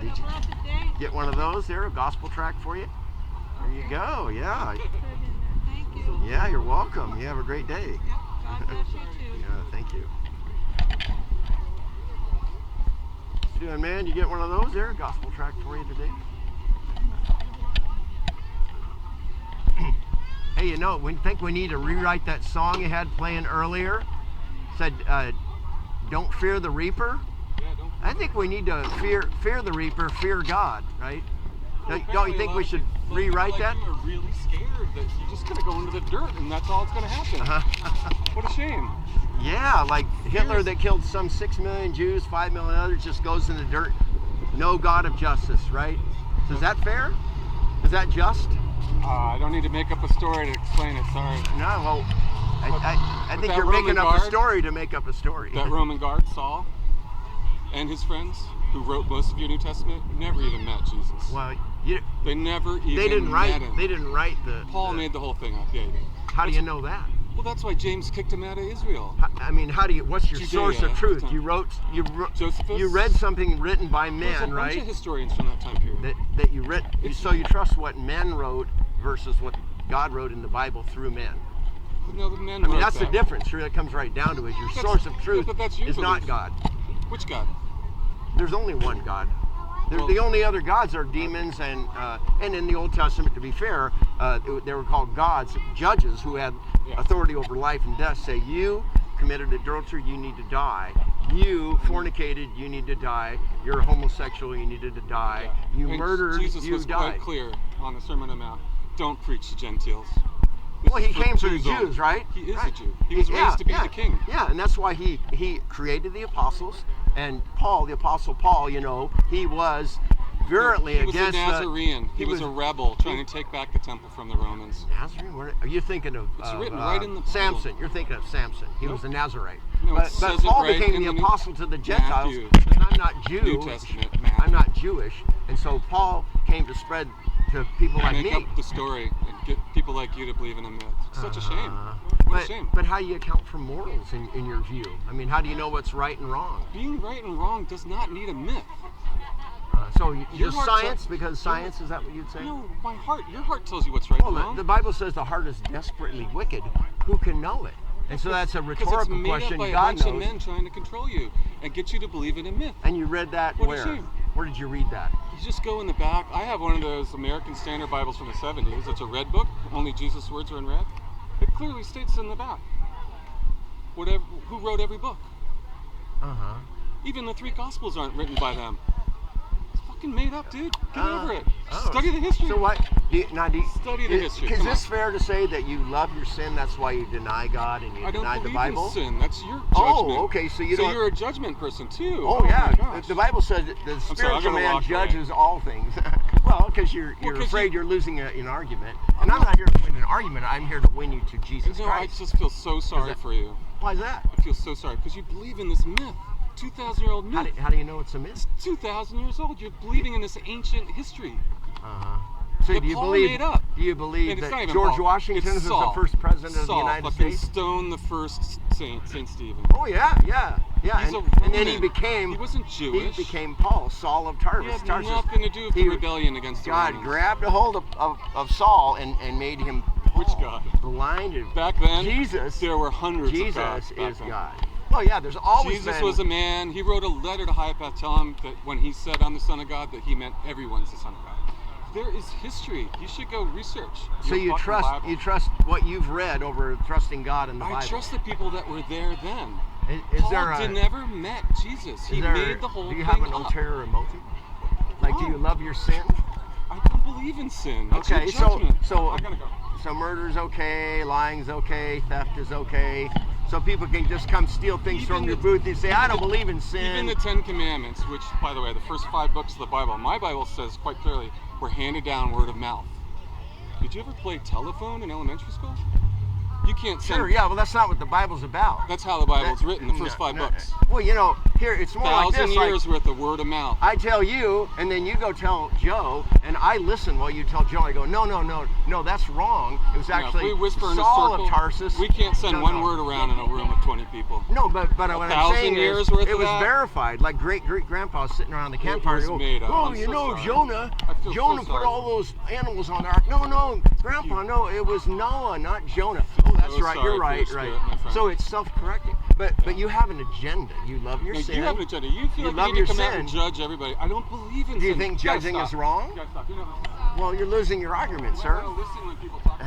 good. Did you get one of those there? A gospel tract for you? There you go. Yeah. Thank you. Yeah, you're welcome. You have a great day. Yep. God bless you too. Yeah, thank you. What you doing, man? You get one of those there? A gospel tract for you today? Hey, you know, we think we need to rewrite that song you had playing earlier. Said, don't fear the reaper. Yeah, don't. I think we need to fear the reaper, fear God, right? Don't you think we should rewrite that? You are really scared that you're just going to go into the dirt and that's all that's going to happen. What a shame. Yeah, like Hitler that killed some 6 million Jews, 5 million others, just goes in the dirt. No God of justice, right? So is that fair? Is that just? I don't need to make up a story to explain it, sorry. No, well, I think that you're making Roman up a guard- story to make up a story. That Roman guard, Saul, and his friends, who wrote most of your New Testament, never even met Jesus. Well, They never even they didn't met write. him. They didn't write the. Paul made the whole thing up, yeah. How do you know that? Well, that's why James kicked him out of Israel. I mean, how do you? What's your Judea, source of truth? time. Josephus? You read something written by There's a men, bunch right? of historians from that time period. That you read. So you trust what men wrote versus what God wrote in the Bible through men. No, the men I mean, wrote that's that. the difference. Really, it comes right down to it. Your source of truth but that's your is not belief. God. Which God? There's only one God. Well- The only other gods are demons, and in the Old Testament, to be fair, they were called gods, judges who had Yeah. authority over life and death. Say, you committed adultery, you need to die. You fornicated, you need to die. You're a homosexual, you needed to die. Yeah. You And murdered, Jesus you was died. quite clear on the Sermon on the Mount. Don't preach to Gentiles. Well, he came for the only. Jews, right? He is Right. a Jew. He was raised to be the king. Yeah, and that's why he created the apostles. And Paul, the apostle Paul, you know, he was virulently He was against. a Nazarene. He was a rebel trying he- to take back the temple from the Romans. Nazarene? Are you thinking of? It's written right in the Bible. Samson. You're thinking of Samson. He was a Nazarite. No, it but says it Paul right became in the the New- apostle to the Gentiles. Matthew. Because I'm not New Jewish. Testament, Matthew. I'm not Jewish, and so Paul came to spread to people like Make me. up the story and get people like you to believe in a myth. It's such a shame. What a shame. But how do you account for morals in your view? I mean, how do you know what's right and wrong? Being right and wrong does not need a myth. So Your just heart's science, a- because science, is that what you'd say? No, your heart tells you what's right Well, and wrong. the Bible says the heart is desperately wicked. Who can know it? And so that's a Because rhetorical it's made question. up by God a bunch of knows. men trying to control you and get you to believe in a myth. And you read that What a where? shame. Where did you read that? You just go in the back. I have one of those American Standard Bibles from the 70s. It's a red book. Only Jesus' words are in red. It clearly states in the back who wrote every book. Uh-huh. Even the 3 Gospels aren't written by them. It's fucking made up, dude. Get over it. Oh. Study the history. So what? Study the history. Is Come this on. fair to say that you love your sin, that's why you deny God and you I don't deny believe the Bible? in sin. That's your judgment. Oh, okay, so you don't... you're a judgment person too. Oh, my yeah, gosh. the Bible says that the sorry, I'm spiritual gonna man walk away. judges all things. Well, because you're 'cause afraid you- you're losing an argument. And I'm not here to win an argument, I'm here to win you to Jesus No, I Christ. just feel so sorry that- for you. Why is that? I feel so sorry because you believe in this myth, 2,000-year-old myth. How do you know it's a myth? 2,000 years old. You're believing in this ancient history. Uh-huh. So that do you Paul believe? made up. Do you believe And it's not that even George Paul. Washington It's was the Saul. first president of the Saul United fucking States? stoned the first Saint Stephen. Oh yeah. He's And, a and then he Roman. became. He wasn't Jewish. He became Paul, Saul of Tarsus. He had nothing to do with the He- rebellion against the God Romans. grabbed a hold of Saul and made him Paul. Which God? Blinded. Back then, Jesus. there were hundreds of Jesus gods. back is then. God. Oh yeah, there's always Jesus been. was a man. He wrote a letter to Hypatia telling him that when he said, "I'm the Son of God," that he meant everyone's the Son of God. There is history. You should go research. So your fucking Bible. you trust what you've read over trusting God in the Bible. I trust the people that were there then. Is Paul there a? never met Jesus. He is there, made the whole do thing you have an up. ulterior motive? Like, do you No. love your sin? I don't believe in sin. That's Okay, your so judgment. so I gotta go. so murder's okay, lying's okay, theft is okay. So people can just come steal things Even from your the- booth and say, even I don't the- believe in sin. Even the 10 Commandments, which, by the way, the first 5 books of the Bible, my Bible says quite clearly, were handed down word of mouth. Did you ever play telephone in elementary school? You can't send. Sure, yeah, well, that's not what the Bible's about. That's how the Bible's written, the first 5 books. Well, you know, here, it's more like 1,000 this. years Like, worth of word of mouth. I tell you, and then you go tell Joe, and I listen while you tell Joe. I go, no, that's wrong. It was You know, actually if we whisper in a Saul circle, of Tarsus. we can't send No, one no. word around in a room of 20 people. No, but what I'm 1,000 saying years is, worth it of was that? verified. Like great grandpa sitting around the campfire. was and go, made up. oh, I'm you so know, sorry. Jonah. I feel Jonah so put sorry. all those animals on the ark. No, Grandpa, no, it was Noah, not Jonah. Oh, that's So right. sorry You're for right, your right. spirit, my friend. So it's self-correcting. But you have an agenda. You love your Now, sin. you have an agenda. You feel You like love you need your to come out and sin. judge everybody. I don't believe in Do you sin. think You gotta judging stop. is wrong? You gotta stop. You're not Well, you're losing your argument, I sir. don't listen when people talk.